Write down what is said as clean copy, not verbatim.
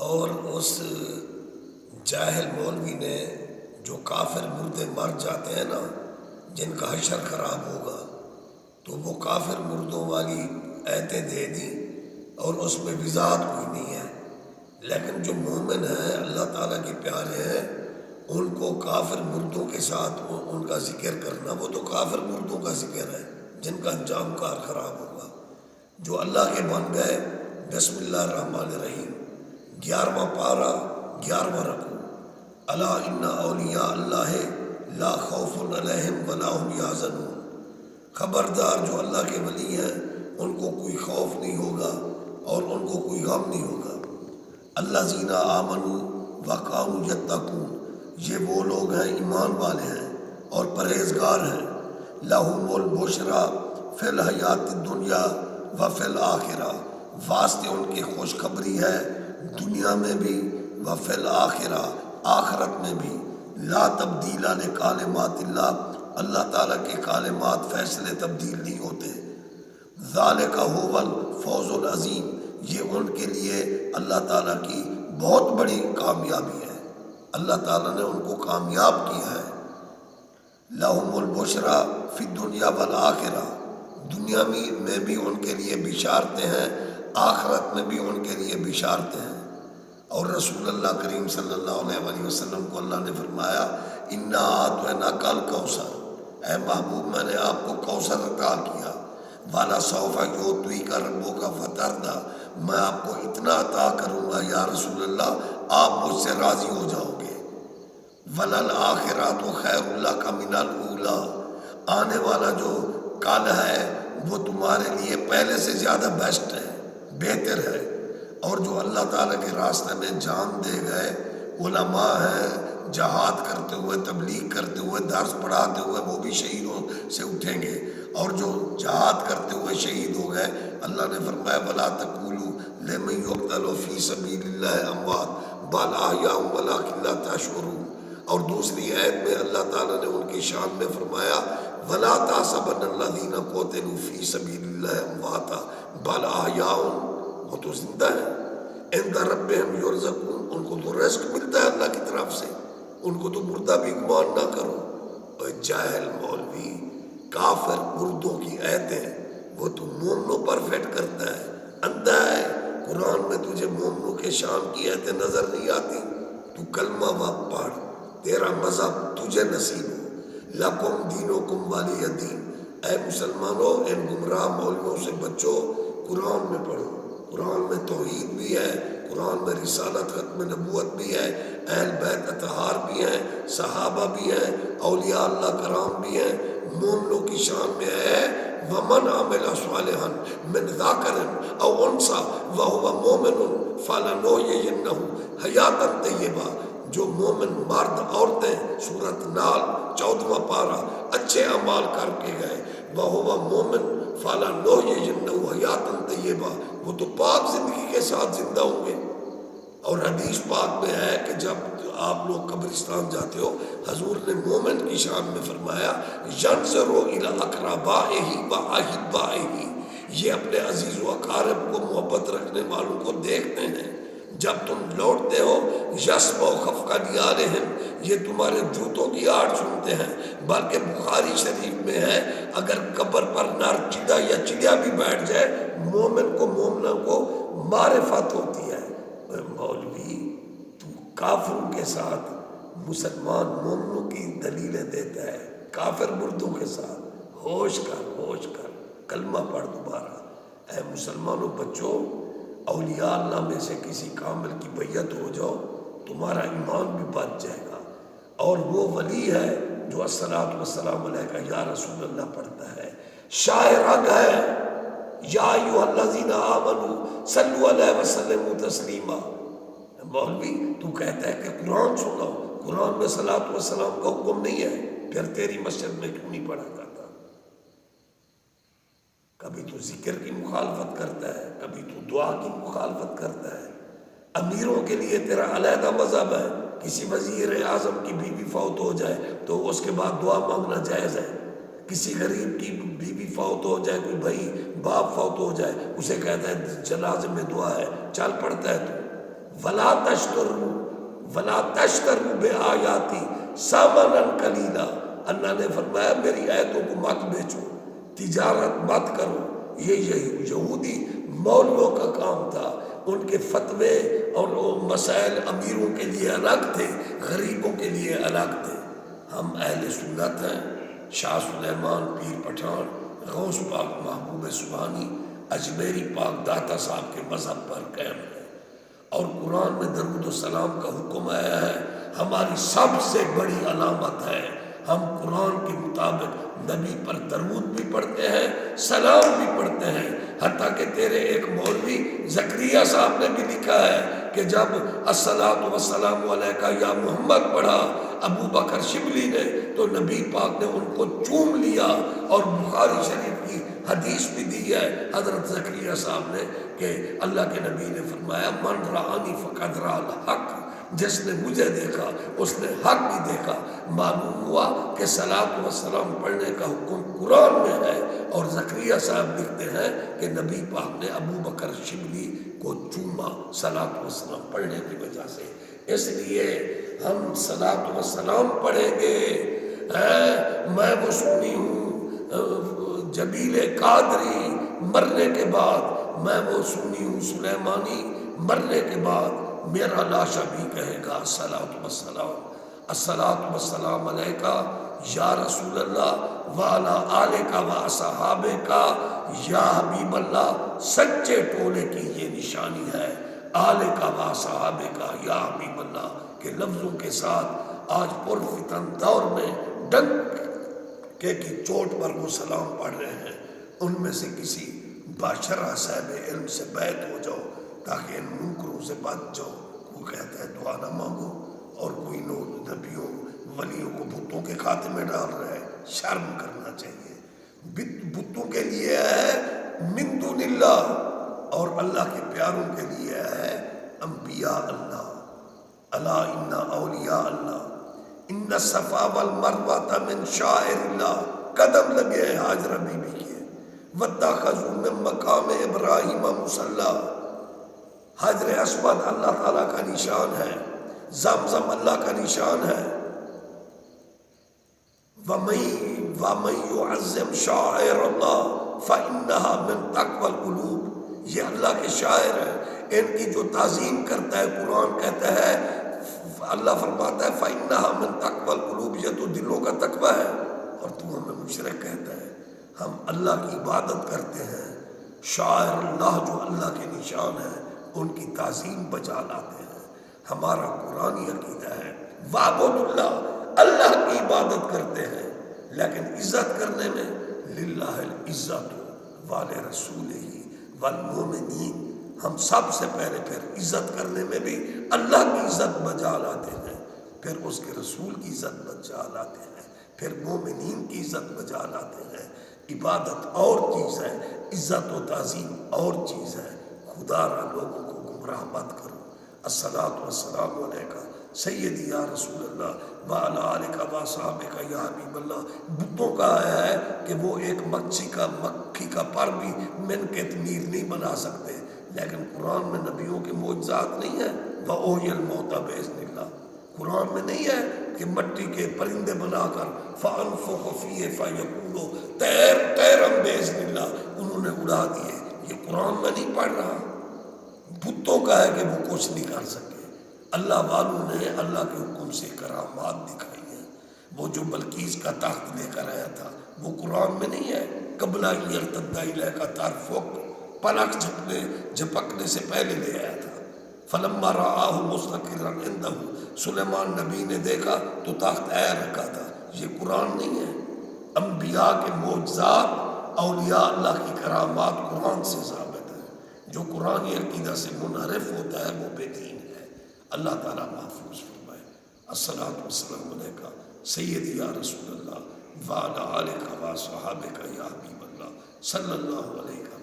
اور اس جاہل مولوی نے جو کافر مردے مر جاتے ہیں نا، جن کا حشر خراب ہوگا، تو وہ کافر مردوں والی ایتیں دے دیں اور اس میں وضاحت کوئی نہیں ہے، لیکن جو مومن ہیں اللہ تعالیٰ کے پیارے ہیں ان کو کافر مردوں کے ساتھ ان کا ذکر کرنا، وہ تو کافر مردوں کا ذکر ہے جن کا انجام کار خراب ہوگا۔ جو اللہ کے بن گئے، بسم اللہ الرحمن الرحیم، 11واں پارہ 11واں رکوع، الا ان اولیاء اللہ لا خوف علیہم ولا هم یحزنون، خبردار جو اللہ کے ولی ہیں ان کو کوئی خوف نہیں ہوگا اور ان کو کوئی غم نہیں ہوگا۔ الذین آمنوا وکانوا یتقون، یہ وہ لوگ ہیں ایمان والے ہیں اور پرہیزگار ہیں۔ لہم البشریٰ فی الحیات الدنیا وفی الآخرہ، واسطے ان کی خوشخبری ہے دنیا میں بھی وفی الآخرہ، آخرت میں بھی۔ لا تبدیل لکلمات اللہ، اللہ تعالیٰ کے کلمات فیصلے تبدیل نہیں ہوتے۔ ذالک هو الفوز العظیم، یہ ان کے لیے اللہ تعالیٰ کی بہت بڑی کامیابی ہے، اللہ تعالیٰ نے ان کو کامیاب کیا ہے۔ لہم البشریٰ فی الدنیا والآخرہ، دنیا میں بھی ان کے لیے بشارتیں ہیں، آخرت میں بھی ان کے لیے بشارتیں ہیں۔ اور رسول اللہ کریم صلی اللہ علیہ وسلم کو اللہ نے فرمایا انا اعطیناک الکوثر، اے محبوب میں نے آپ کو کوثر عطا کیا، والا سوف یعطیک ربک فترضی، میں آپ کو اتنا عطا کروں گا یا رسول اللہ آپ مجھ سے راضی ہو جاؤ گے۔ وللآخرۃ خیر لک من الاولی، آنے والا جو کل ہے وہ تمہارے لیے پہلے سے زیادہ بیسٹ ہے، بہتر ہے۔ اور جو اللہ تعالیٰ کے راستے میں جان دے گئے علماء ہیں، جہاد کرتے ہوئے، تبلیغ کرتے ہوئے، درس پڑھاتے ہوئے، وہ بھی شہیدوں سے اٹھیں گے۔ اور جو جہاد کرتے ہوئے شہید ہو گئے، اللہ نے فرمایا وَلَا تَقُولُوا لِمَن يُقْتَلُ فِي سَبِيلِ اللَّهِ أَمْوَاتٌ بَلْ أَحْيَاءٌ وَلَٰكِن لَّا تَشْعُرُونَ۔ اور دوسری آیت میں اللہ تعالیٰ نے ان کی شان میں فرمایا وَلَا تَحْسَبَنَّ الَّذِينَ قُتِلُوا فِي سَبِيلِ اللَّهِ أَمْوَاتًا بَلْ أَحْيَاءٌ، وہ تو زندہ ہے، عند ربہم یرزقون، ان کو تو رزق ملتا ہے اللہ کی طرف سے، ان کو تو مردہ بھی گمان نہ کرو۔ اور جاہل مولوی کافر مردوں کی ایتیں وہ تو مومنوں پر فٹ کرتا ہے، اندھا ہے۔ قرآن میں تجھے مومنوں کے شان کی ایتیں نظر نہیں آتی، تو کلمہ وقت پڑھ، تیرا مذہب تجھے نصیب ہو۔ لکم دینکم ولی دین، اے مسلمانوں ان گمراہ مولویوں سے بچو، قرآن میں پڑھو، قرآن میں توحید بھی ہے، قرآن میں رسالت ختم نبوت بھی ہے، اہل بیت اطہار بھی ہیں، صحابہ بھی ہیں، اولیاء اللہ کرام بھی ہیں۔ مومنوں کی شان میں ہے وَمَنْ عَمِلَ صَالِحًا مِنْ ذَكَرٍ أَوْ أُنْثَىٰ وَهُوَ مُؤْمِنٌ فَلَنُحْيِيَنَّهُ حَيَاةً طَيِّبَةً، جو مومن مرد عورتیں، سورۃ نحل 14واں پارہ، اچھے اعمال کر کے گئے، وَهُوَ مُؤْمِنٌ فَلَنُحْيِيَنَّهُ حَيَاةً طَيِّبَةً، وہ تو پاک زندگی کے ساتھ زندہ ہوں گے۔ اور حدیث پاک میں ہے کہ جب آپ لوگ قبرستان جاتے ہو، حضور نے مومن کی شان میں فرمایا يَنْظُرُ إِلَىٰ أَقْرَبَائِهِ وَأَحِبَّائِهِ، یہ اپنے عزیز و اقارب کو، محبت رکھنے والوں کو دیکھتے ہیں۔ جب تم لوٹتے ہو يَسْمَعُ خَفْقَ نِعَالِهِمْ، یہ تمہارے جوتوں کی آہٹ سنتے ہیں۔ بلکہ بخاری شریف میں ہے اگر قبر پر نر چڑیا یا چڑیا بھی بیٹھ جائے، مومن کو، مومنہ کو معرفت ہوتی ہے۔ مولوی تو کافروں کے ساتھ مسلمان مومنوں کی دلیلیں دیتا ہے، کافر مردوں کے ساتھ۔ ہوش کر، ہوش کر، کلمہ پڑھ دوبارہ۔ اے مسلمانوں بچو، اولیاء اللہ میں سے کسی کامل کی بیعت ہو جاؤ، تمہارا ایمان بھی بچ جائے گا۔ اور وہ ولی ہے جو الصلاۃ والسلام علیکہ یا رسول اللہ پڑھتا ہے، شاہ رگ ہے، یا ایھا الذین آمنوا صلوا علیہ وسلموا تسلیما۔ مولوی تو کہتا ہے کہ قرآن سناؤ، قرآن میں صلاۃ والسلام کا حکم نہیں ہے، پھر تیری مسجد میں کیوں نہیں پڑھا جاتا؟ کبھی تو ذکر کی مخالفت کرتا ہے، کبھی تو دعا کی مخالفت کرتا ہے۔ امیروں کے لیے تیرا علیحدہ مذہب ہے، کسی وزیر اعظم کی بیوی فوت ہو جائے تو اس کے بعد دعا مانگنا جائز ہے۔ کسی غریب کی بیوی فوت ہو جائے، کوئی بھائی باپ فوت ہو جائے، اسے کہتا ہے جنازے میں دعا ہے، چل پڑتا ہے تو۔ ولا تشتروا بآیاتی ثمنا قلیلا، اللہ نے فرمایا میری آیتوں کو مت بیچو، تجارت مت کرو۔ یہ یہودی مولویوں کا کام تھا، ان کے فتوے اور مسائل امیروں کے لیے الگ تھے، غریبوں کے لیے الگ تھے۔ ہم اہل سنت ہیں، شاہ سلیمان پیر پٹھان، غوث پاک محبوب سبحانی اجمیری پاک داتا صاحب کے مذہب پر قائم ہے، اور قرآن میں درود و سلام کا حکم آیا ہے۔ ہماری سب سے بڑی علامت ہے ہم قرآن کے مطابق نبی پر درود بھی پڑھتے ہیں، سلام بھی پڑھتے ہیں۔ حتیٰ کہ تیرے ایک مولوی زکریا صاحب نے بھی لکھا ہے کہ جب الصلاۃ والسلام علیکہ یا محمد پڑھا ابو بکر شبلی نے، تو نبی پاک نے ان کو چوم لیا، اور بخاری شریف کی حدیث بھی دی ہے حضرت زکریا صاحب نے کہ اللہ کے نبی نے فرمایا من رآنی فقد رأى الحق، جس نے مجھے دیکھا اس نے حق بھی دیکھا۔ معلوم ہوا کہ صلاۃ و سلام پڑھنے کا حکم قرآن میں ہے، اور زکریا صاحب لکھتے ہیں کہ نبی پاک نے ابو بکر شبلی کو چوما صلاۃ و سلام پڑھنے کی وجہ سے۔ اس لیے ہم صلاۃ و سلام پڑھیں گے۔ میں وہ سنی ہوں جبیل قادری مرنے کے بعد، میں وہ سنی ہوں سلیمانی مرنے کے بعد میرا لاشا بھی کہے گا الصلاۃ والسلام، الصلاۃ والسلام علیکہ یا رسول اللہ وعلی آلکہ و اصحابکہ یا حبیب اللہ۔ سچے ٹولے کی یہ نشانی ہے، آلکہ و اصحابکہ یا حبیب اللہ کے لفظوں کے ساتھ آج پرفتن دور میں ڈنکے کی چوٹ پر وہ سلام پڑھ رہے ہیں۔ ان میں سے کسی باشرہ صاحب علم سے بیعت ہو جاؤ تاکہ ان منکروں سے بچ جاؤ۔ وہ کہتا ہے دعا نہ مانگو، اور کوئی نبیوں ولیوں کو بتوں کے کھاتے میں ڈال رہا ہے۔ شرم کرنا چاہیے۔ بتوں کے لیے ہے من دون اللہ، اور اللہ کے پیاروں کے لیے ہے انبیاء اللہ۔ الا ان اولیاء اللہ ان الصفا والمروہ من شعائر اللہ۔ قدم لگے ہیں حاجرہ بی بی کے، واتخذوا من مقام ابراہیم مصلی۔ حجر اسود اللہ تعالیٰ کا نشان ہے، زمزم اللہ کا نشان ہے۔ وَمَن يُعَظِّمْ شَعَائِرَ اللَّهِ فَإِنَّهَا مِن تَقْوَى الْقُلُوبِ۔ یہ اللہ کے شاعر ہیں، ان کی جو تعظیم کرتا ہے قرآن کہتا ہے، اللہ فرماتا ہے فَإِنَّهَا مِن تَقْوَى الْقُلُوبِ، یہ تو دلوں کا تقوی ہے، اور تو ہمیں مشرک کہتا ہے۔ ہم اللہ کی عبادت کرتے ہیں، شاعر اللہ جو اللہ کے نشان ہیں ان کی تعظیم بجا لاتے ہیں۔ ہمارا قرآنی عقیدہ ہے وعبد اللہ، اللہ کی عبادت کرتے ہیں، لیکن عزت کرنے میں للہ العزت ولرسولہ والمؤمنین، ہم سب سے پہلے پھر عزت کرنے میں بھی اللہ کی عزت بجا لاتے ہیں، پھر اس کے رسول کی عزت بجا لاتے ہیں، پھر مومنین کی عزت بجا لاتے ہیں۔ عبادت اور چیز ہے، عزت و تعظیم اور چیز ہے۔ خدا را لوگوں کو گمراہ مت کرو۔ الصلاۃ والسلام علیکہ سیدی یا رسول اللہ وعلی آلکہ و اصحابکہ یا حبیب اللہ۔ بتوں کا آیا ہے کہ وہ ایک مکھی کا پر بھی من کے تعمیر نہیں بنا سکتے، لیکن قرآن میں نبیوں کے معجزات نہیں ہیں۔ وَأُحْيِي الْمَوْتَىٰ بِإِذْنِ اللَّهِ، قرآن میں نہیں ہے کہ مٹی کے پرندے بنا کر فَأَنفُخُ فِيهِ فَيَكُونُ طَيْرًا بِإِذْنِ اللَّهِ، انہوں نے اڑا دیے۔ یہ قرآن میں نہیں پڑھ رہا، بتوں کا ہے کہ وہ کچھ نہیں کر سکے۔ اللہ والوں نے اللہ کے حکم سے کرامات دکھائی ہیں۔ وہ جو بلقیس کا تخت لے کر آیا تھا وہ قرآن میں نہیں ہے۔ قبلہ یرتد الیک طرفک، پلک جھپکنے سے پہلے لے آیا تھا۔ فلما رآہ مستقرا عنده، سلیمان نبی نے دیکھا تو تخت اے رکھا تھا۔ یہ قرآن نہیں ہے۔ انبیاء کے معجزات، اولیاء اللہ کی کرامات قرآن سے ثابت ہے۔ جو قرآنی عقیدہ سے منحرف ہوتا ہے وہ بے دین ہے۔ اللہ تعالیٰ محفوظ فرمائے۔ الصلاۃ والسلام علیکہ سیدی یا رسول اللہ وعلی آلکہ و اصحابکہ یا حبیب اللہ صلی اللہ علیہ وسلم۔